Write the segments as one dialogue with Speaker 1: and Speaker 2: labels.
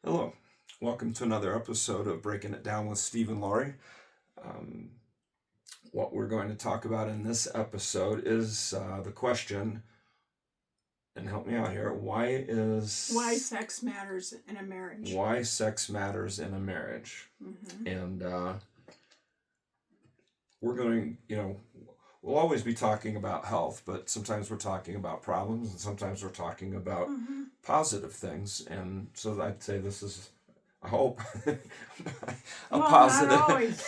Speaker 1: Hello, welcome to another episode of Breaking It Down with Steve Laurie. Um, what we're going to talk about in this episode is the question, and help me out here,
Speaker 2: why sex matters in a marriage.
Speaker 1: Why sex matters in a marriage.
Speaker 2: Mm-hmm.
Speaker 1: And we're going, we'll always be talking about health, but sometimes we're talking about problems, and sometimes we're talking about positive things. And so I'd say this is, I hope, a positive.
Speaker 2: Not always.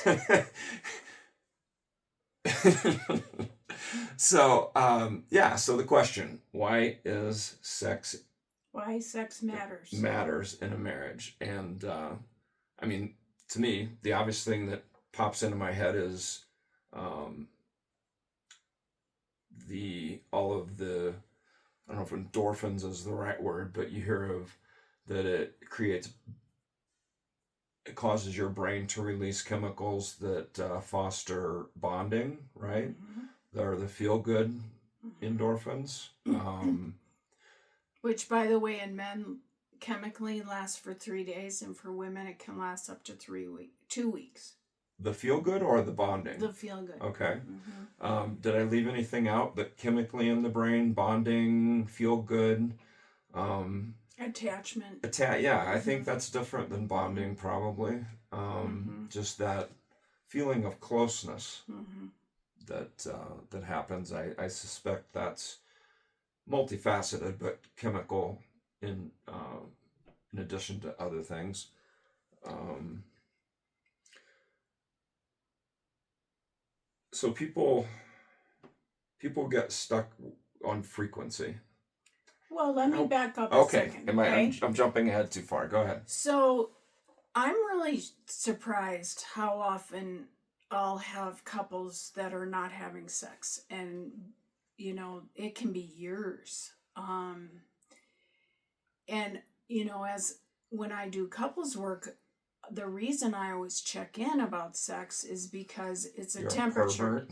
Speaker 1: So the question, why sex matters in a marriage? And to me, the obvious thing that pops into my head is all of the, I don't know if endorphins is the right word, but you hear of that it causes your brain to release chemicals that foster bonding, right?
Speaker 2: Mm-hmm.
Speaker 1: They're the feel-good endorphins.
Speaker 2: Which, by the way, in men, chemically lasts for 3 days, and for women, it can last up to 2 weeks.
Speaker 1: The feel-good or the bonding?
Speaker 2: The feel-good.
Speaker 1: Okay. Mm-hmm. Did I leave anything out? That chemically in the brain, bonding, feel-good...
Speaker 2: Attachment.
Speaker 1: I think that's different than bonding, probably. Just that feeling of closeness that happens. I suspect that's multifaceted, but chemical in addition to other things. So people get stuck on frequency.
Speaker 2: Well, let me back up a second.
Speaker 1: I'm jumping ahead too far. Go ahead.
Speaker 2: So, I'm really surprised how often I'll have couples that are not having sex. And, it can be years. And, as when I do couples work, the reason I always check in about sex is because it's a temperature.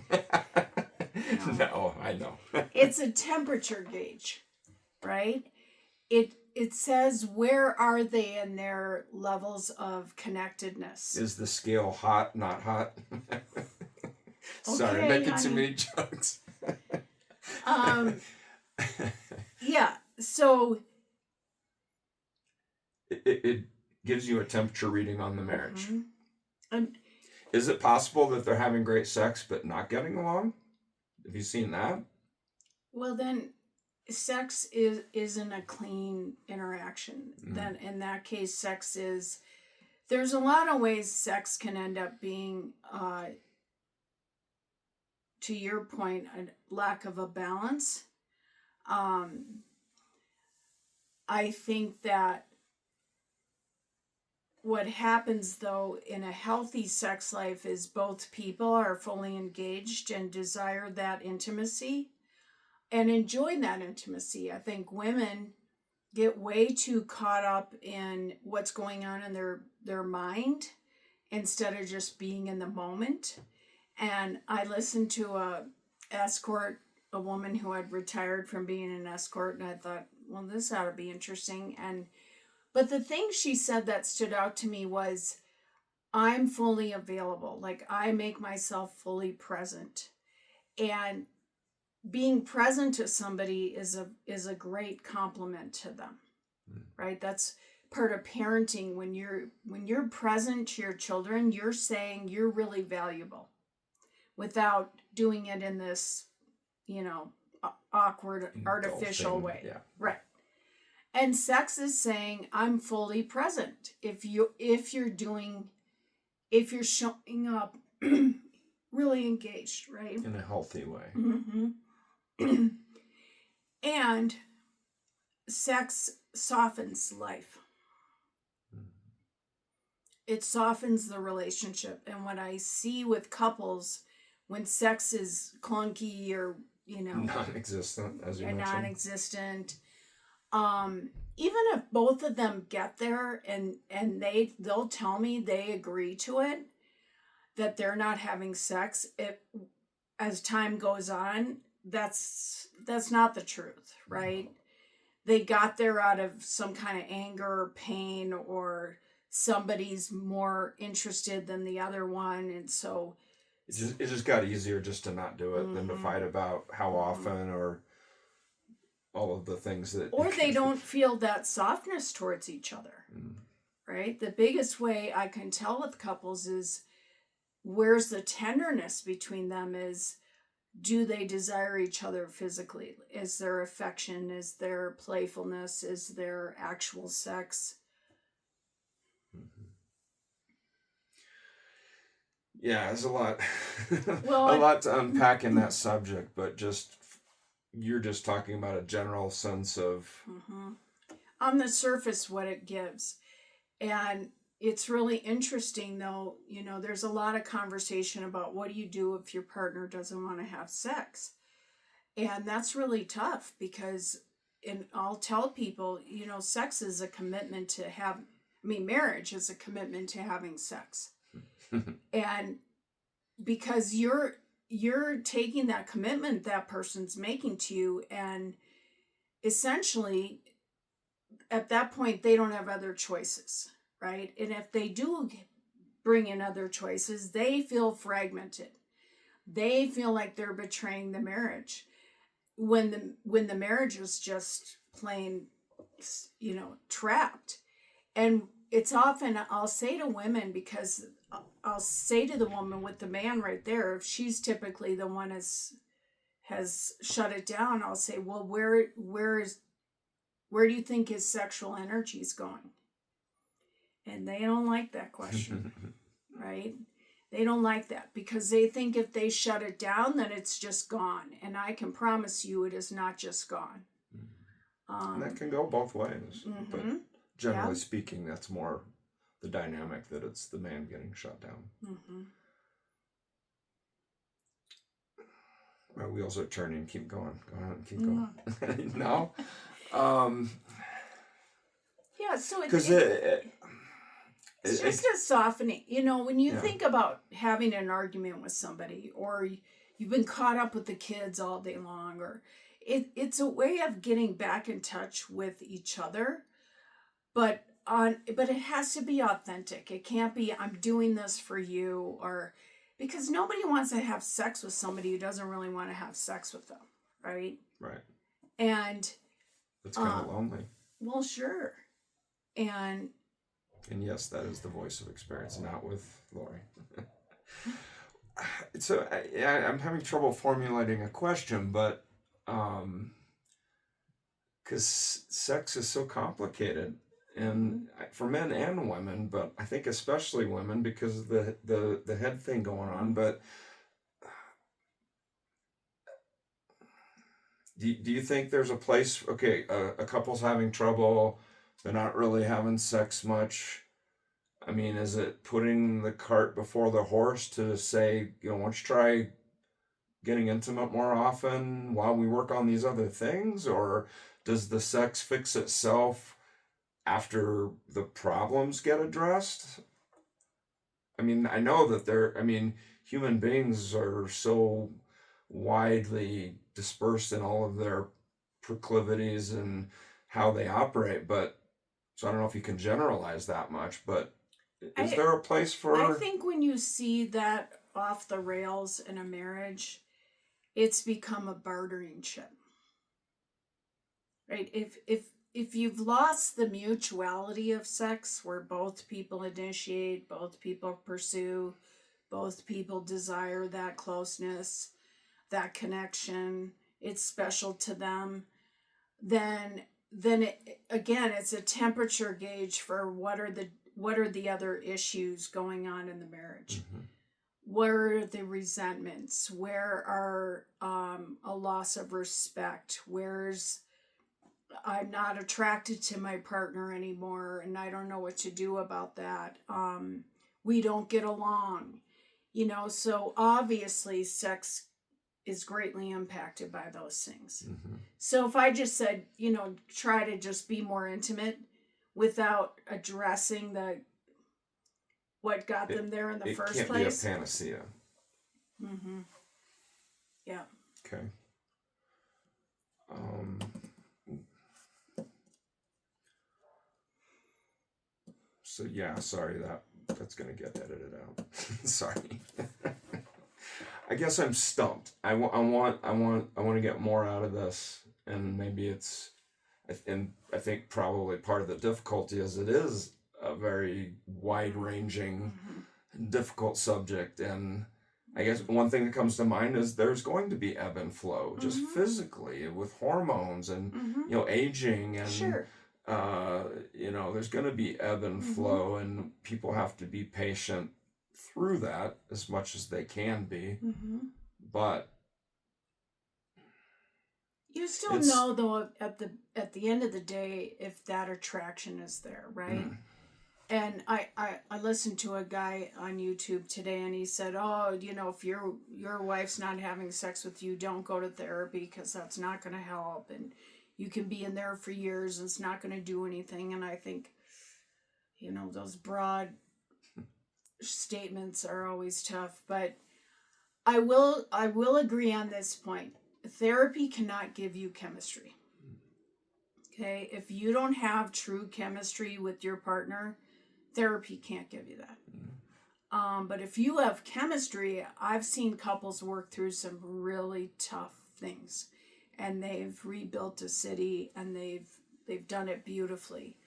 Speaker 1: No, I know.
Speaker 2: It's a temperature gauge. Right? It says where are they in their levels of connectedness.
Speaker 1: Is the scale hot, not hot? Sorry, making too many jokes.
Speaker 2: Yeah, so
Speaker 1: it gives you a temperature reading on the marriage.
Speaker 2: Mm-hmm.
Speaker 1: Is it possible that they're having great sex but not getting along? Have you seen that?
Speaker 2: Well, then sex isn't a clean interaction. Then in that case, there's a lot of ways sex can end up being, to your point, a lack of a balance. I think that what happens, though, in a healthy sex life is both people are fully engaged and desire that intimacy and enjoy that intimacy. I think women get way too caught up in what's going on in their mind instead of just being in the moment. And I listened to a woman who had retired from being an escort, and I thought, well, this ought to be interesting. But the thing she said that stood out to me was, I'm fully available. Like, I make myself fully present. And being present to somebody is a great compliment to them, right? That's part of parenting. When you're present to your children, you're saying you're really valuable, without doing it in this, awkward, artificial way, right? And sex is saying I'm fully present. If you're showing up really engaged, right?
Speaker 1: In a healthy way.
Speaker 2: Mm-hmm. And sex softens life. It softens the relationship. And what I see with couples, when sex is clunky or,
Speaker 1: non-existent, as you mentioned.
Speaker 2: Non-existent, even if both of them get there and they'll tell me they agree to it, that they're not having sex, as time goes on, that's not the truth, right? they got there out of some kind of anger or pain, or somebody's more interested than the other one, and so
Speaker 1: it just got easier just to not do it than to fight about how often or all of the things that.
Speaker 2: Or they don't feel that softness towards each other, right? The biggest way I can tell with couples is where's the tenderness between them is, do they desire each other physically? Is there affection? Is there playfulness? Is there actual sex?
Speaker 1: Yeah, there's a lot,
Speaker 2: Well,
Speaker 1: a lot to unpack in that subject, but you're just talking about a general sense of.
Speaker 2: On the surface, what it gives. And it's really interesting, though, there's a lot of conversation about what do you do if your partner doesn't want to have sex? And that's really tough because, and I'll tell people, sex is a commitment to marriage is a commitment to having sex. And because you're taking that commitment that person's making to you, and essentially at that point they don't have other choices, right? And if they do bring in other choices, they feel fragmented. They feel like they're betraying the marriage when the marriage is just plain trapped. And it's often, I'll say to women, because I'll say to the woman with the man right there, if she's typically the one has shut it down, I'll say, well, where do you think his sexual energy is going? And they don't like that question, right? They don't like that because they think if they shut it down, then it's just gone. And I can promise you it is not just gone.
Speaker 1: And that can go both ways. But generally speaking, that's more the dynamic, that it's the man getting shut down. My wheels are turning. Keep going. Go ahead. Keep going. No?
Speaker 2: Yeah, so it's just a softening. When you think about having an argument with somebody, or you've been caught up with the kids all day long, or it's a way of getting back in touch with each other, but it has to be authentic. It can't be, I'm doing this for you, or because nobody wants to have sex with somebody who doesn't really want to have sex with them, right?
Speaker 1: Right.
Speaker 2: And
Speaker 1: it's kind of lonely.
Speaker 2: Well, sure. And
Speaker 1: yes, that is the voice of experience, not with Laurie. So I'm having trouble formulating a question, but because sex is so complicated, and for men and women, but I think especially women because of the head thing going on. But do you think there's a place? Okay, a couple's having trouble. They're not really having sex much. I mean, is it putting the cart before the horse to say, why don't you try getting intimate more often while we work on these other things? Or does the sex fix itself after the problems get addressed? I mean, I know that human beings are so widely dispersed in all of their proclivities and how they operate, but so I don't know if you can generalize that much, but is there a place for...
Speaker 2: I think when you see that off the rails in a marriage, it's become a bartering chip. Right? If you've lost the mutuality of sex, where both people initiate, both people pursue, both people desire that closeness, that connection, it's special to them, then it's a temperature gauge for what are the other issues going on in the marriage. Where are the resentments? Where are a loss of respect? Where's I'm not attracted to my partner anymore and I don't know what to do about that. We don't get along. So obviously sex is greatly impacted by those things. So if I just said, try to just be more intimate without addressing what got them there in the first place.
Speaker 1: It can't be a panacea.
Speaker 2: Yeah.
Speaker 1: Okay. So yeah, sorry that's gonna get edited out. Sorry. I guess I'm stumped. I want to get more out of this, and maybe it's, and I think probably part of the difficulty is it is a very wide ranging, difficult subject, and I guess one thing that comes to mind is there's going to be ebb and flow, just physically with hormones and aging and
Speaker 2: Sure.
Speaker 1: there's going to be ebb and flow, and people have to be patient through that as much as they can be. But
Speaker 2: you still know, though, at the end of the day, if that attraction is there, right? And I listened to a guy on YouTube today, and he said, "Oh, if your wife's not having sex with you, don't go to therapy because that's not going to help, and you can be in there for years and it's not going to do anything." And I think, those broad statements are always tough, but I will agree on this point. Therapy cannot give you chemistry. Okay, if you don't have true chemistry with your partner, therapy can't give you that. But if you have chemistry, I've seen couples work through some really tough things, and they've rebuilt a city, and they've done it beautifully.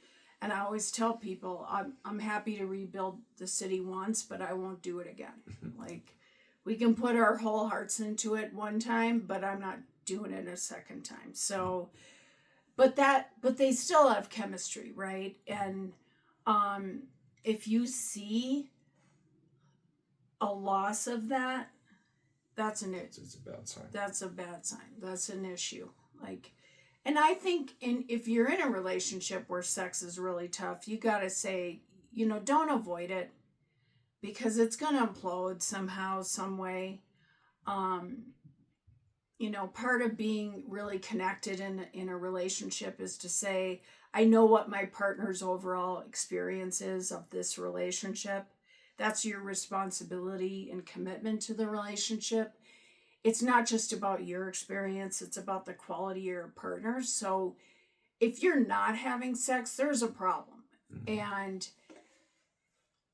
Speaker 2: And I always tell people, I'm happy to rebuild the city once, but I won't do it again. Like, we can put our whole hearts into it one time, but I'm not doing it a second time. So, but they still have chemistry, right? And if you see a loss of that, it's a bad sign. That's a bad sign. That's an issue. Like, and I think if you're in a relationship where sex is really tough, you got to say, don't avoid it, because it's going to implode somehow, some way. Part of being really connected in a relationship is to say, I know what my partner's overall experience is of this relationship. That's your responsibility and commitment to the relationship. It's not just about your experience, it's about the quality of your partner. So if you're not having sex, there's a problem. And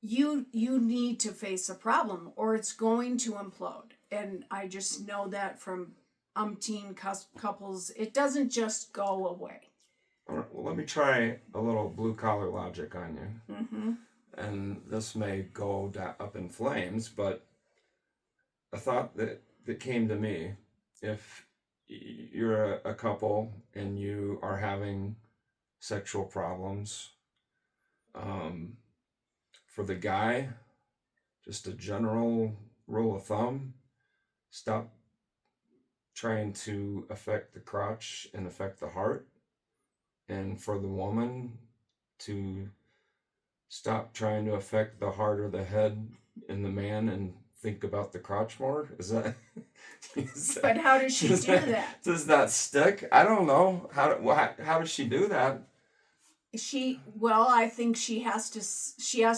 Speaker 2: you need to face a problem, or it's going to implode. And I just know that from umpteen couples, it doesn't just go away.
Speaker 1: All right, well, let me try a little blue-collar logic on you. And this may go up in flames, but a thought that came to me: if you're a couple and you are having sexual problems, for the guy, just a general rule of thumb, stop trying to affect the crotch and affect the heart. And for the woman, to stop trying to affect the heart or the head in the man and think about the crotch more. Is that
Speaker 2: but how does she do that?
Speaker 1: Does that stick? I don't know. How does she do that?
Speaker 2: I think she has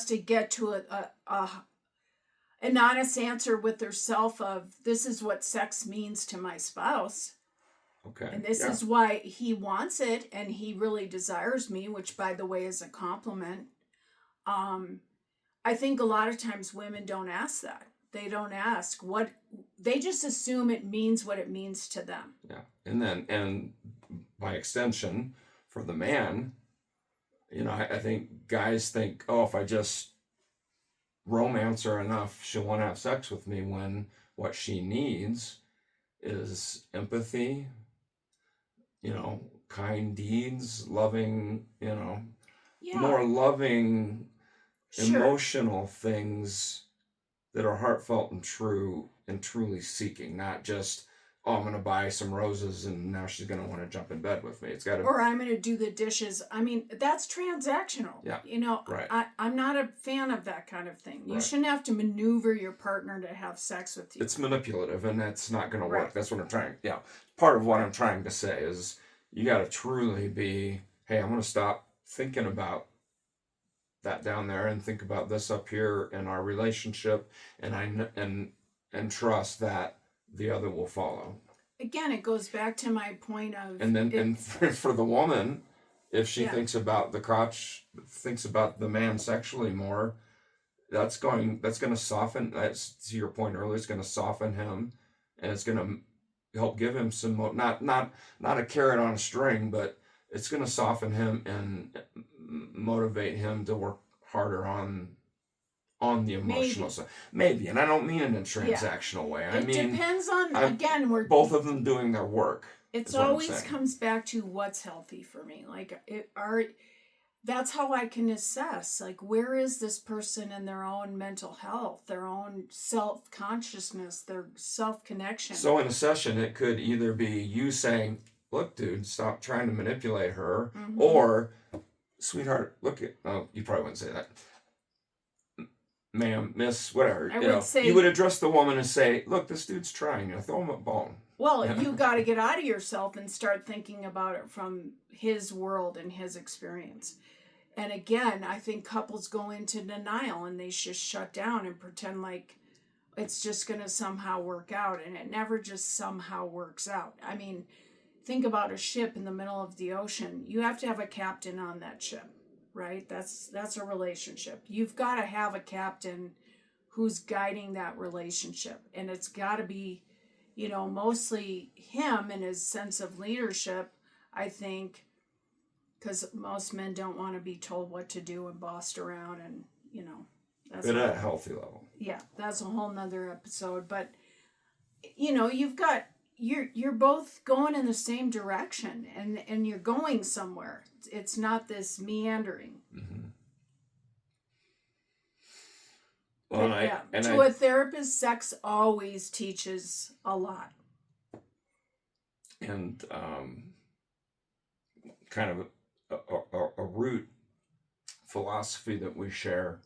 Speaker 2: to get to an honest answer with herself of, this is what sex means to my spouse.
Speaker 1: Okay.
Speaker 2: And this is why he wants it, and he really desires me, which, by the way, is a compliment. I think a lot of times women don't ask that. They don't ask what, they just assume it means what it means to them.
Speaker 1: Yeah. And by extension, for the man, I think guys think, oh, if I just romance her enough, she'll want to have sex with me, when what she needs is empathy, kind deeds, loving, more loving, emotional things that are heartfelt and true and truly seeking, not just, oh, I'm going to buy some roses and now she's going to want to jump in bed with me. It's got to...
Speaker 2: Or I'm going to do the dishes. I mean, that's transactional.
Speaker 1: Yeah. Right.
Speaker 2: I'm not a fan of that kind of thing. You shouldn't have to maneuver your partner to have sex with you.
Speaker 1: It's manipulative, and that's not going to work. That's what I'm trying... Yeah. Part of what I'm trying to say is you got to truly be, hey, I'm going to stop thinking about that down there and think about this up here in our relationship, and trust that the other will follow.
Speaker 2: Again, it goes back to my point of...
Speaker 1: And then for the woman, If she
Speaker 2: Yeah.
Speaker 1: thinks about the crotch, thinks about the man sexually more, that's going to soften. That's to your point earlier. It's going to soften him, and it's going to help give him some not a carrot on a string, but it's going to soften him and motivate him to work harder on the emotional side. Maybe, and I don't mean it in a transactional way. I
Speaker 2: It
Speaker 1: mean,
Speaker 2: depends on, again, we're
Speaker 1: both of them doing their work.
Speaker 2: It's
Speaker 1: is what I'm
Speaker 2: always
Speaker 1: saying.
Speaker 2: comes back to what's healthy for me. Like that's how I can assess, like, where is this person in their own mental health, their own self-consciousness, their self-connection.
Speaker 1: So in a session, it could either be you saying, look, dude, stop trying to manipulate her, or, sweetheart, look at, oh, you probably wouldn't say that, ma'am, miss, whatever.
Speaker 2: I would say,
Speaker 1: you would address the woman and say, look, this dude's trying, throw him a bone.
Speaker 2: Well, you got to get out of yourself and start thinking about it from his world and his experience. And again, I think couples go into denial and they just shut down and pretend like it's just going to somehow work out. And it never just somehow works out. I mean, think about a ship in the middle of the ocean. You have to have a captain on that ship, right? That's a relationship. You've got to have a captain who's guiding that relationship. And it's got to be, mostly him and his sense of leadership, I think, because most men don't want to be told what to do and bossed around, and that's
Speaker 1: but at a healthy level.
Speaker 2: Yeah, that's a whole nother episode. But you've got you're both going in the same direction, and you're going somewhere. It's not this meandering.
Speaker 1: Mm-hmm. Well,
Speaker 2: a therapist, sex always teaches a lot.
Speaker 1: And kind of a root philosophy that we share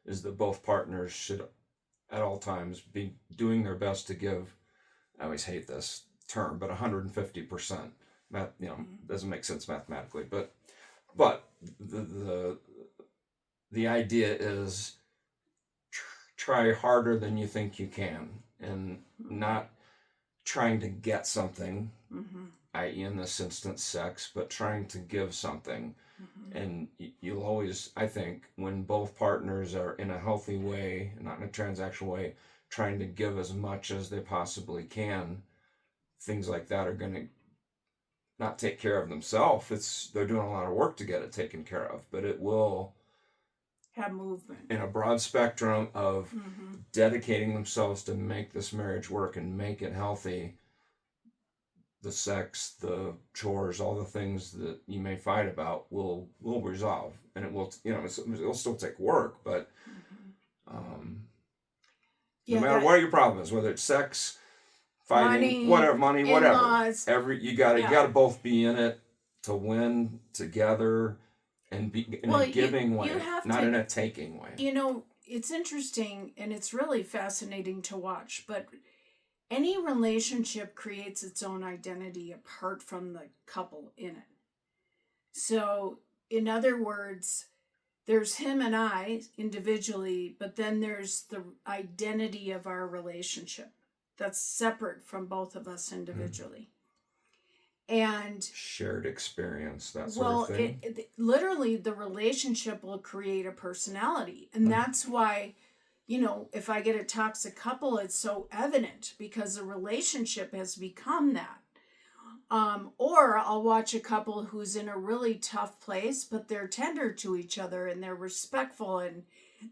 Speaker 1: is that both partners should at all times be doing their best to give, I always hate this term, but 150%. Doesn't make sense mathematically, but the idea is try harder than you think you can, and not trying to get something, i.e. in this instance sex, but trying to give something. And you'll always, I think, when both partners are in a healthy way, not in a transactional way, trying to give as much as they possibly can, things like that are going to not take care of themselves. They're doing a lot of work to get it taken care of, but it will
Speaker 2: have movement
Speaker 1: in a broad spectrum of dedicating themselves to make this marriage work and make it healthy. The sex, the chores, all the things that you may fight about will resolve, and it will, it'll still take work, but no matter what your problem is, whether it's sex, fighting, money, whatever, you gotta both be in it to win together, and be in a giving way, not in a taking way.
Speaker 2: It's interesting, and it's really fascinating to watch, but any relationship creates its own identity apart from the couple in it. So, in other words, there's him and I individually, but then there's the identity of our relationship that's separate from both of us individually. And
Speaker 1: shared experience, that sort of thing.
Speaker 2: Literally, the relationship will create a personality. And that's why, if I get a toxic couple, it's so evident because the relationship has become that. Or I'll watch a couple who's in a really tough place, but they're tender to each other and they're respectful and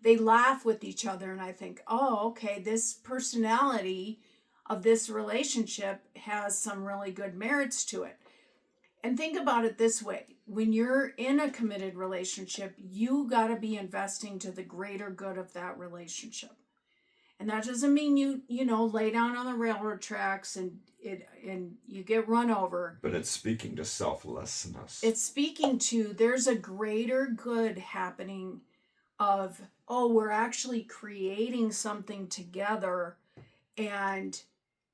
Speaker 2: they laugh with each other. And I think, oh, okay, this personality of this relationship has some really good merits to it. And think about it this way. When you're in a committed relationship, you got to be investing to the greater good of that relationship. And that doesn't mean you lay down on the railroad tracks and you get run over.
Speaker 1: But it's speaking to selflessness.
Speaker 2: It's speaking to there's a greater good happening of, we're actually creating something together, and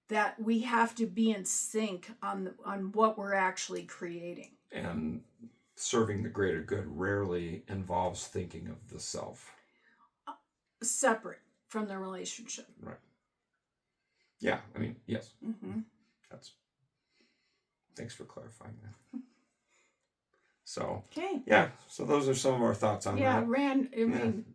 Speaker 2: that we have to be in sync on what we're actually creating.
Speaker 1: And serving the greater good rarely involves thinking of the self.
Speaker 2: Separate from the relationship.
Speaker 1: Right. Yeah, I mean, yes.
Speaker 2: Mm-hmm.
Speaker 1: Thanks for clarifying that. So,
Speaker 2: Okay.
Speaker 1: yeah. So those are some of our thoughts on
Speaker 2: Yeah,
Speaker 1: that.
Speaker 2: I mean,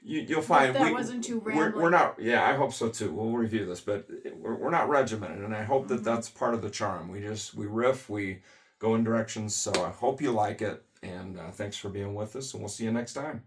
Speaker 1: You'll find
Speaker 2: that wasn't too
Speaker 1: we're
Speaker 2: rambling.
Speaker 1: not. Yeah, I hope so too. We'll review this, but we're not regimented, and I hope that that's part of the charm. We riff, we go in directions. So I hope you like it, and thanks for being with us, and we'll see you next time.